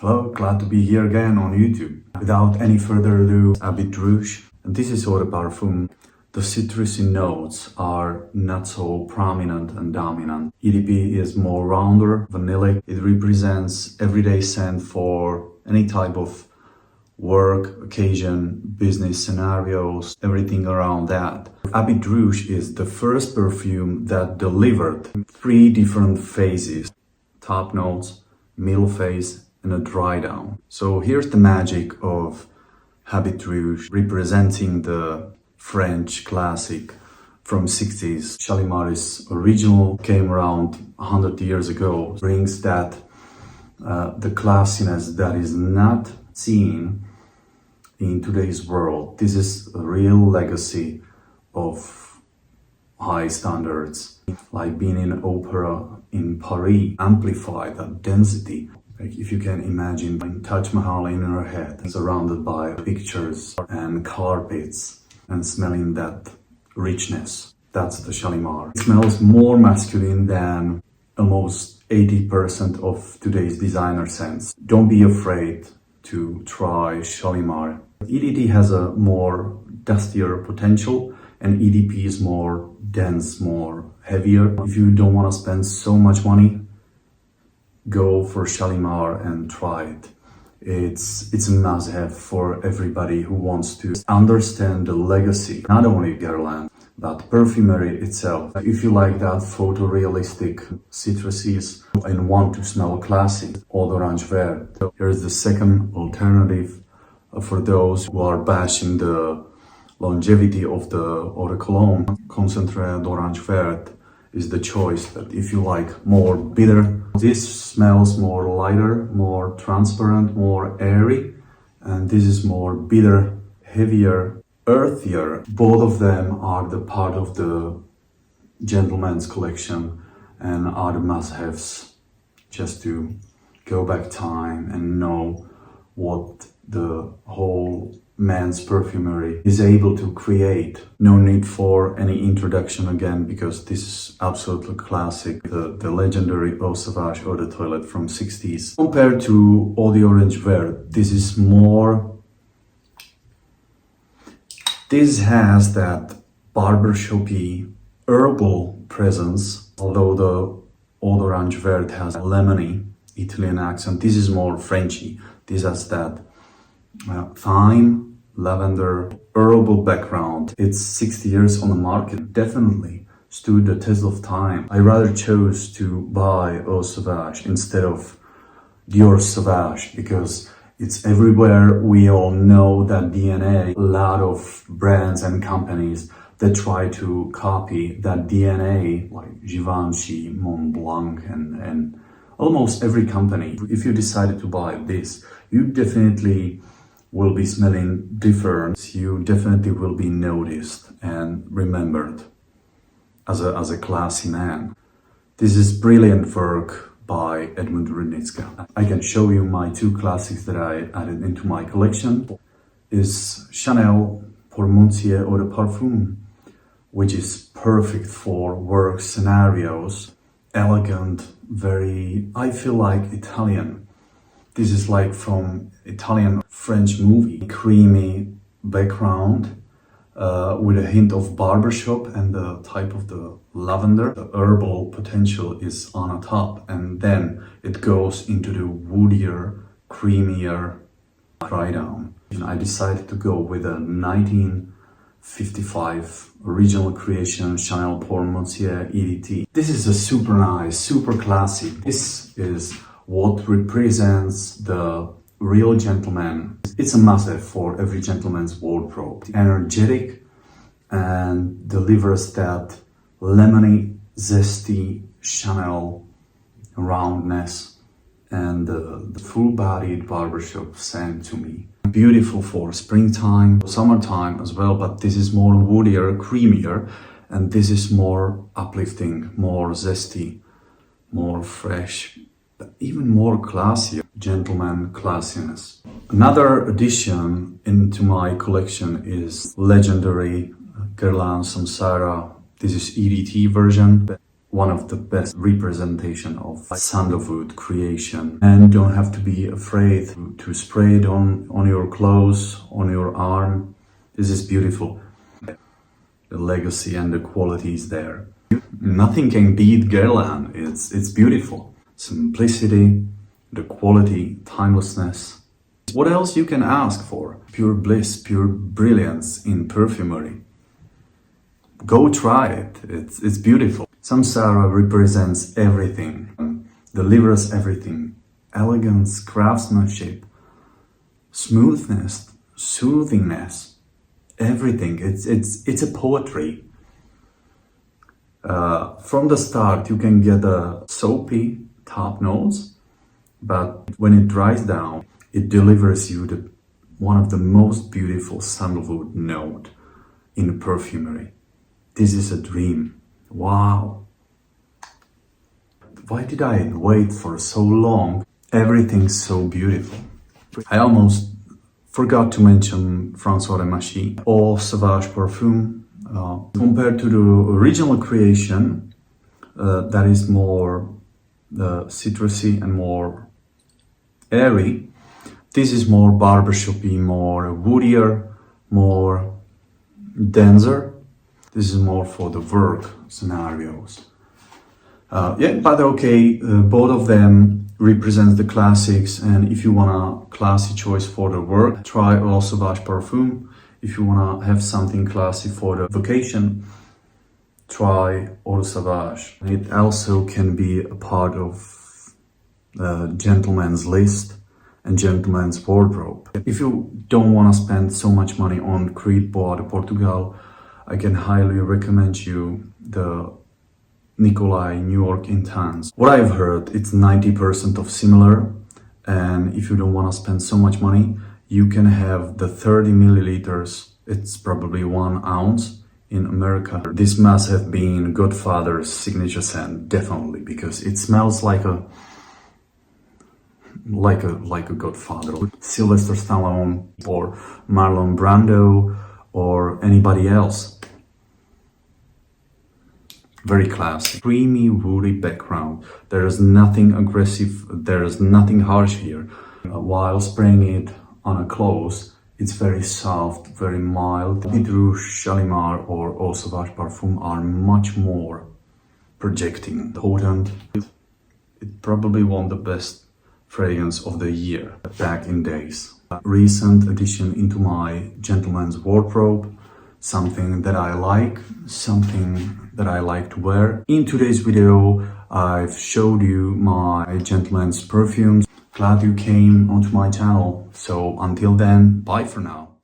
Hello, glad to be here again on YouTube. Without any further ado, Habit Rouge. And this is Eau de Parfum. The citrusy notes are not so prominent and dominant. EDP is more rounder, vanillic. It represents everyday scent for any type of work, occasion, business scenarios, everything around that. Habit Rouge is the first perfume that delivered 3 different phases. Top notes, middle phase, and a dry down. So here's the magic of Habit Rouge, representing the French classic from 60s. Shalimar's original came around 100 years ago, brings that the classiness that is not seen in today's world. This is a real legacy of high standards, like being in opera in Paris, amplify that density. Like if you can imagine Taj Mahal in your head, surrounded by pictures and carpets and smelling that richness. That's the Shalimar. It smells more masculine than almost 80% of today's designer scents. Don't be afraid to try Shalimar. EDT has a more dustier potential and EDP is more dense, more heavier. If you don't want to spend so much money, go for Shalimar and try it. It's a must-have for everybody who wants to understand the legacy, not only Guerlain, but perfumery itself. If you like that photorealistic citruses and want to smell classy, Eau Sauvage Verte. Here's the second alternative for those who are bashing the longevity of the Eau de Cologne. Concentree d'Orange Verte is the choice. That if you like more bitter, this smells more lighter, more transparent, more airy, and this is more bitter, heavier, earthier. Both of them are the part of the gentleman's collection and are the must-haves, just to go back time and know what the whole man's perfumery is able to create. No need for any introduction again, because this is absolutely classic. The legendary Eau Sauvage Eau de Toilette from 60s. Compared to Eau d'Orange Verte, this is more... This has that barbershopy herbal presence, although the Eau d'Orange Verte has a lemony Italian accent. This is more Frenchy. This has that thyme, lavender, herbal background. It's 60 years on the market. Definitely stood the test of time. I rather chose to buy Eau Sauvage instead of Dior Sauvage because it's everywhere. We all know that DNA. A lot of brands and companies that try to copy that DNA, like Givenchy, Montblanc, and almost every company. If you decided to buy this, you definitely will be smelling different. You definitely will be noticed and remembered as a classy man. This is brilliant work by Edmund Rudnitska. I can show you my 2 classics that I added into my collection. Is Chanel pour Monsieur Eau de Parfum, which is perfect for work scenarios. Elegant, very, I feel like Italian. This is like from Italian French movie. Creamy background with a hint of barbershop and the type of the lavender. The herbal potential is on top, and then it goes into the woodier, creamier dry down. And I decided to go with a 1955 original creation Chanel pour Monsieur EDT. This is a super nice, super classy. This is what represents the real gentleman. It's a must-have for every gentleman's wardrobe. Energetic and delivers that lemony, zesty Chanel roundness and the full-bodied barbershop scent to me. Beautiful for springtime, summertime as well, but this is more woodier, creamier, and this is more uplifting, more zesty, more fresh, but even more classy, gentleman classiness. Another addition into my collection is legendary Guerlain Samsara. This is EDT version. one of the best representation of sandalwood creation. And don't have to be afraid to spray it on your clothes, on your arm. This is beautiful. The legacy and the quality is there. Nothing can beat Guerlain. It's beautiful. Simplicity, the quality, timelessness. What else you can ask for? Pure bliss, pure brilliance in perfumery. Go try it. It's beautiful. Samsara represents everything, delivers everything. Elegance, craftsmanship, smoothness, soothingness, everything. It's a poetry. From the start, you can get a soapy top notes, but when it dries down, it delivers you one of the most beautiful sandalwood note in perfumery. This is a dream. Wow. Why did I wait for so long? Everything's so beautiful. I almost forgot to mention François de Machy, Eau Sauvage Parfum. Compared to the original creation, that is more citrusy and more airy. This is more barbershopy, more woodier, more denser. This is more for the work scenarios. But okay, both of them represent the classics, and if you want a classy choice for the work, try Eau Sauvage Parfum. If you want to have something classy for the vacation, try Eau Sauvage. It also can be a part of the gentleman's list and gentleman's wardrobe. If you don't want to spend so much money on Creed Bois de Portugal, I can highly recommend you the Nicolai New York Intense. What I've heard, it's 90% of similar, and if you don't want to spend so much money, you can have the 30 milliliters, it's probably 1 ounce in America. This must have been Godfather's signature scent, definitely, because it smells like a Godfather. Sylvester Stallone or Marlon Brando or anybody else. Very classy. Creamy, woody background. There is nothing aggressive, there is nothing harsh here. While spraying it on a clothes, it's very soft, very mild. Rouge, Shalimar or Eau Sauvage Parfum are much more projecting, potent. It probably won the best fragrance of the year back in days. A recent addition into my gentleman's wardrobe, something that I like, something that I like to wear. In today's video, I've showed you my gentleman's perfumes. Glad you came onto my channel. So until then, bye for now.